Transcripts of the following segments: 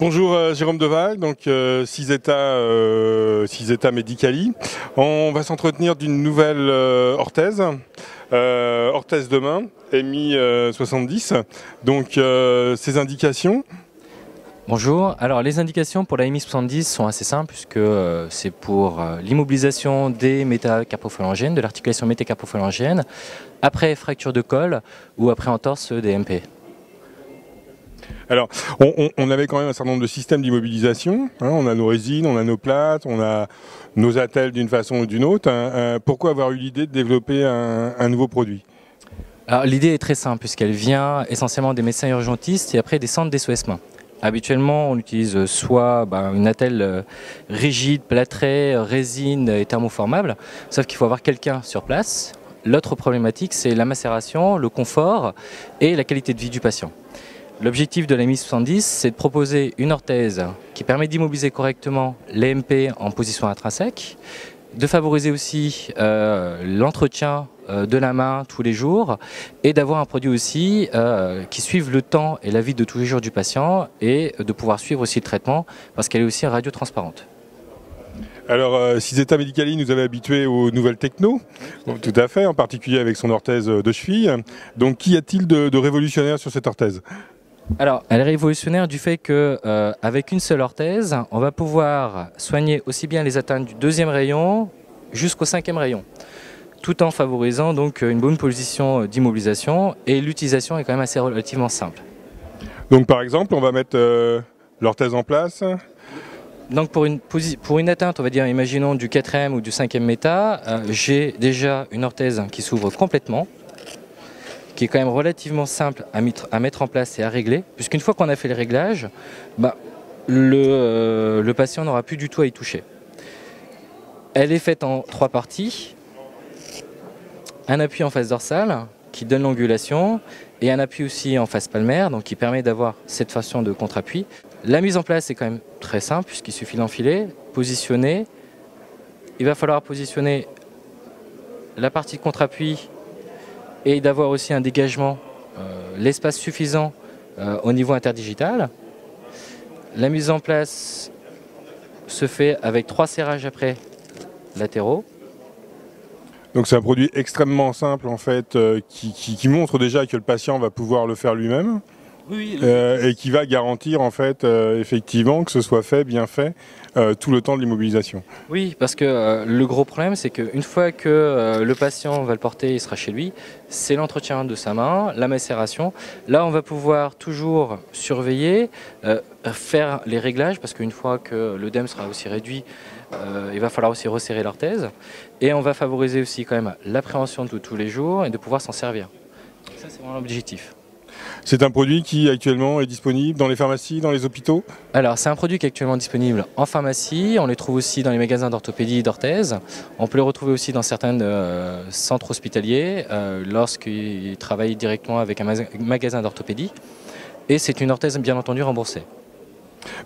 Bonjour Jérôme Deval, donc Siseta Medicali. On va s'entretenir d'une nouvelle orthèse, orthèse de main, MI 70. Donc ces indications. Bonjour, alors les indications pour la MI 70 sont assez simples puisque c'est pour l'immobilisation des métacarpophalangènes, de l'articulation métacarpophalangène, après fracture de col ou après entorse des MP. Alors, on avait quand même un certain nombre de systèmes d'immobilisation. On a nos résines, on a nos plates, on a nos attelles d'une façon ou d'une autre. Pourquoi avoir eu l'idée de développer un nouveau produit? Alors l'idée est très simple puisqu'elle vient essentiellement des médecins urgentistes et après des centres d'SOS mains. Habituellement, on utilise soit une attelle rigide, plâtrée, résine et thermoformable, sauf qu'il faut avoir quelqu'un sur place. L'autre problématique, c'est la macération, le confort et la qualité de vie du patient. L'objectif de la MI 70, c'est de proposer une orthèse qui permet d'immobiliser correctement les MP en position intrinsèque, de favoriser aussi l'entretien de la main tous les jours et d'avoir un produit aussi qui suive le temps et la vie de tous les jours du patient et de pouvoir suivre aussi le traitement parce qu'elle est aussi radio-transparente. Alors, Siseta Medicali nous avait habitués aux nouvelles techno, tout à fait, en particulier avec son orthèse de cheville. Donc, qu'y a-t-il de révolutionnaire sur cette orthèse? Alors, elle est révolutionnaire du fait qu'avec une seule orthèse, on va pouvoir soigner aussi bien les atteintes du 2e rayon jusqu'au 5e rayon, tout en favorisant donc une bonne position d'immobilisation et l'utilisation est quand même assez relativement simple. Donc, par exemple, on va mettre l'orthèse en place. Donc pour une atteinte, on va dire, imaginons du 4e ou du 5e méta, j'ai déjà une orthèse qui s'ouvre complètement, qui est quand même relativement simple à mettre en place et à régler, puisqu'une fois qu'on a fait le réglage, le patient n'aura plus du tout à y toucher. Elle est faite en 3 parties, un appui en face dorsale qui donne l'angulation et un appui aussi en face palmaire, donc qui permet d'avoir cette façon de contre-appui. La mise en place est quand même très simple puisqu'il suffit d'enfiler, positionner. Il va falloir positionner la partie de contre-appui et d'avoir aussi un dégagement, l'espace suffisant au niveau interdigital. La mise en place se fait avec 3 serrages après latéraux. Donc c'est un produit extrêmement simple en fait, qui montre déjà que le patient va pouvoir le faire lui-même. Oui, et qui va garantir en fait effectivement que ce soit fait, bien fait, tout le temps de l'immobilisation. Oui, parce que le gros problème, c'est qu'une fois que le patient va le porter, il sera chez lui, c'est l'entretien de sa main, la macération. Là, on va pouvoir toujours surveiller, faire les réglages, parce qu'une fois que l'œdème sera aussi réduit, il va falloir aussi resserrer l'orthèse. Et on va favoriser aussi quand même l'appréhension de tous les jours et de pouvoir s'en servir. Donc ça, c'est vraiment l'objectif. C'est un produit qui actuellement est disponible dans les pharmacies, dans les hôpitaux? Alors c'est un produit qui est actuellement disponible en pharmacie, on les trouve aussi dans les magasins d'orthopédie et d'orthèse. On peut les retrouver aussi dans certains centres hospitaliers lorsqu'ils travaillent directement avec un magasin d'orthopédie. Et c'est une orthèse bien entendu remboursée.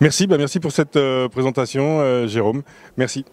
Merci, merci pour cette présentation Jérôme. Merci.